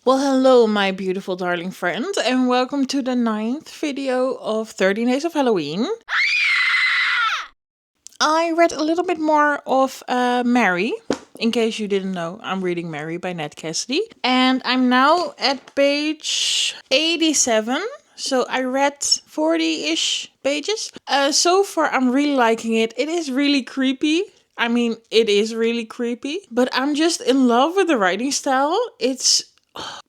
Well, hello, my beautiful darling friend, and welcome to the 9th video of 13 Days of Halloween. I read a little bit more of Mary. In case you didn't know, I'm reading Mary by Ned Cassidy. And I'm now at page 87. So I read 40-ish pages. So far, I'm really liking it. It is really creepy. I mean, it is really creepy. But I'm just in love with the writing style.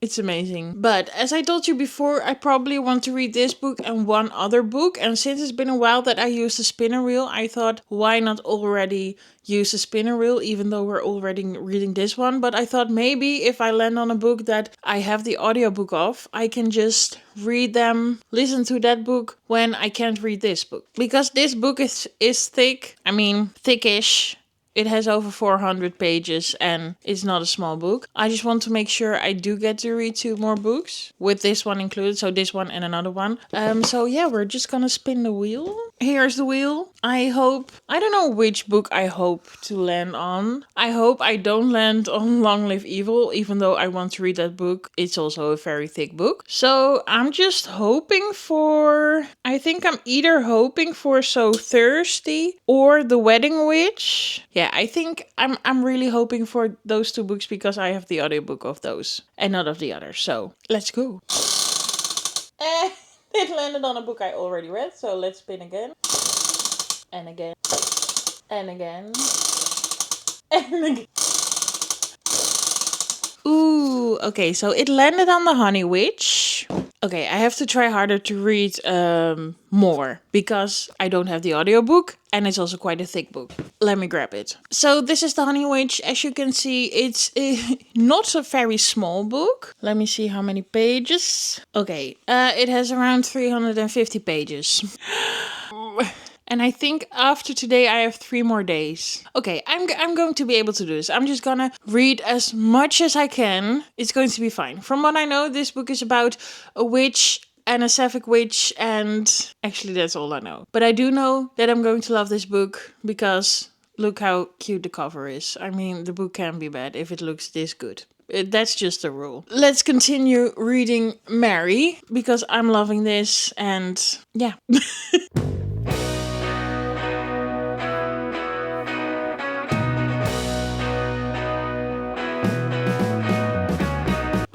It's amazing. But as I told you before, I probably want to read this book and one other book. And since it's been a while that I used a spinner wheel, I thought, why not already use a spinner wheel, even though we're already reading this one. But I thought maybe if I land on a book that I have the audiobook of, I can just read them, listen to that book when I can't read this book. Because this book is thick. I mean, thickish. It has over 400 pages and it's not a small book. I just want to make sure I do get to read 2 more books, with this one included. So this one and another one. So yeah, we're just gonna spin the wheel. Here's the wheel. I don't know which book I hope to land on. I hope I don't land on Long Live Evil, even though I want to read that book. It's also a very thick book. So I'm just hoping for, I think I'm either hoping for So Thirsty or The Wedding Witch. Yeah, I think I'm really hoping for those 2 books because I have the audiobook of those and not of the others. So let's go. It landed on a book I already read, so let's spin again. And again. And again. And again. Ooh, okay, so it landed on The Honey Witch. Okay, I have to try harder to read more because I don't have the audiobook and it's also quite a thick book. Let me grab it. So this is The Honey Witch. As you can see, it's not a very small book. Let me see how many pages. Okay, it has around 350 pages. And I think after today I have 3 more days. Okay, I'm going to be able to do this. I'm just gonna read as much as I can. It's going to be fine. From what I know, this book is about a witch and a sapphic witch, and actually that's all I know. But I do know that I'm going to love this book because look how cute the cover is. I mean, the book can't be bad if it looks this good. That's just a rule. Let's continue reading Mary because I'm loving this and yeah.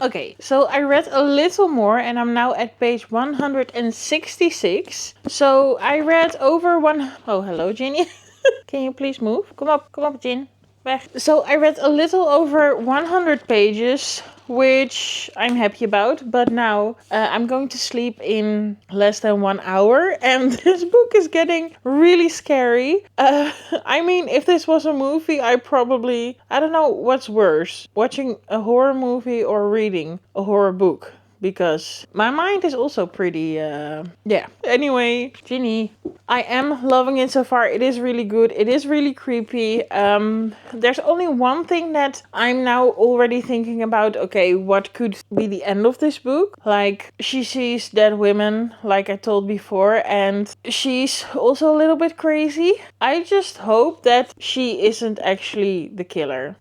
Okay, so I read a little more and I'm now at page 166. So I read over one... Oh, hello, Ginny. Can you please move? Come up, Gin. Weg. So I read a little over 100 pages, which I'm happy about. But now I'm going to sleep in less than 1 hour. And this book is getting really scary. I mean, if this was a movie, I don't know what's worse. Watching a horror movie or reading a horror book. Because my mind is also pretty, yeah. Anyway, Ginny, I am loving it so far. It is really good. It is really creepy. There's only one thing that I'm now already thinking about. Okay, what could be the end of this book? Like, she sees dead women, like I told before, and she's also a little bit crazy. I just hope that she isn't actually the killer.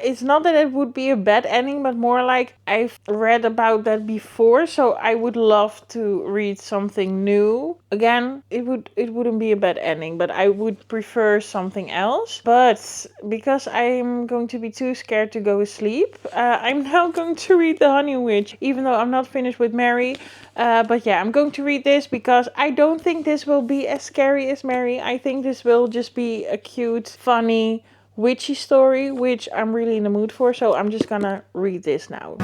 It's not that it would be a bad ending, but more like I've read about that before, so I would love to read something new. Again, it wouldn't be a bad ending, but I would prefer something else. But because I'm going to be too scared to go to sleep, I'm now going to read The Honey Witch, even though I'm not finished with Mary. But yeah, I'm going to read this because I don't think this will be as scary as Mary. I think this will just be a cute, funny, witchy story, which I'm really in the mood for. So I'm just gonna read this now.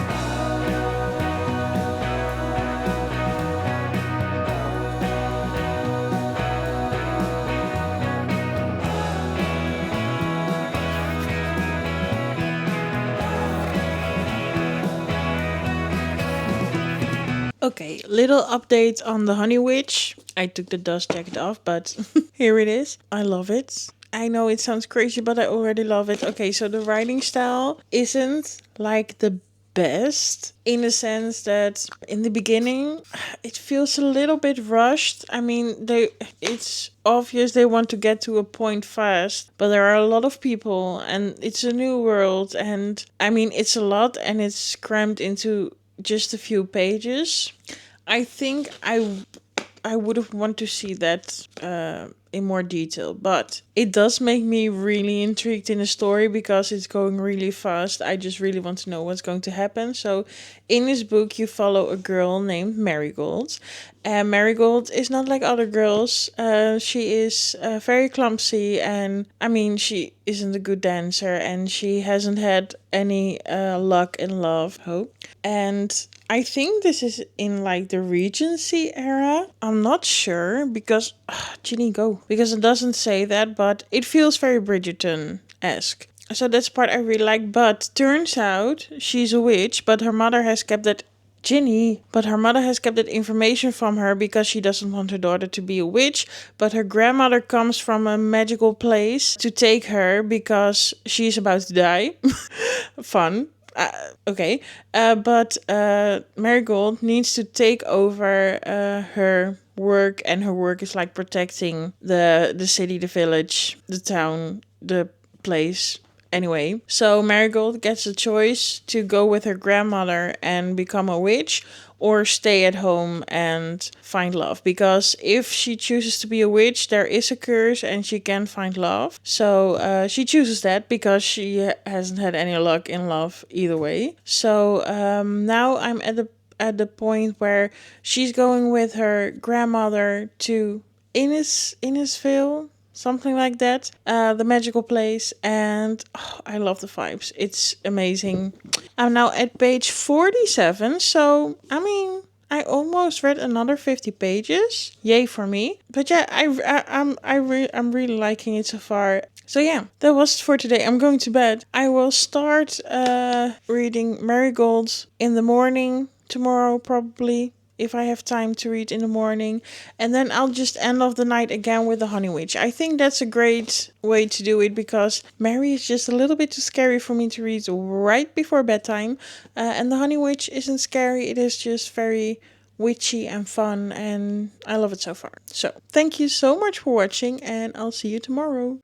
Okay, little update on The Honey Witch. I took the dust jacket off, but here it is. I love it. I know it sounds crazy, but I already love it. Okay, so the writing style isn't like the best in the sense that in the beginning it feels a little bit rushed. I mean, it's obvious they want to get to a point fast, but there are a lot of people and it's a new world, and I mean, it's a lot and it's crammed into just a few pages. I think I would have want to see that in more detail, but it does make me really intrigued in the story because it's going really fast. I just really want to know what's going to happen. So in this book you follow a girl named Marigold, and Marigold is not like other girls. She is very clumsy, and I mean, she isn't a good dancer, and she hasn't had any luck in love. Hope. And I think this is in like the Regency era. I'm not sure because Ginny, go, because it doesn't say that, but it feels very Bridgerton-esque. So that's part I really like. But turns out she's a witch, but her mother has kept that. Ginny, but her mother has kept that information from her because she doesn't want her daughter to be a witch. But her grandmother comes from a magical place to take her because she's about to die. Fun. Okay. But Marigold needs to take over her work, and her work is like protecting the city, the village, the town, the place. Anyway, so Marigold gets a choice to go with her grandmother and become a witch, or stay at home and find love. Because if she chooses to be a witch, there is a curse and she can find love. So she chooses that because she hasn't had any luck in love either way. So now I'm at the point where she's going with her grandmother to Innisfil, something like that, the magical place, and I love the vibes. It's amazing. I'm now at page 47, so I mean, I almost read another 50 pages. Yay for me! But yeah, I'm really liking it so far. So yeah, that was it for today. I'm going to bed. I will start reading Marigold in the morning tomorrow, probably, if I have time to read in the morning. And then I'll just end off the night again with the Honey Witch. I think that's a great way to do it because Mary is just a little bit too scary for me to read right before bedtime. And the Honey Witch isn't scary. It is just very witchy and fun, and I love it so far. So thank you so much for watching, and I'll see you tomorrow.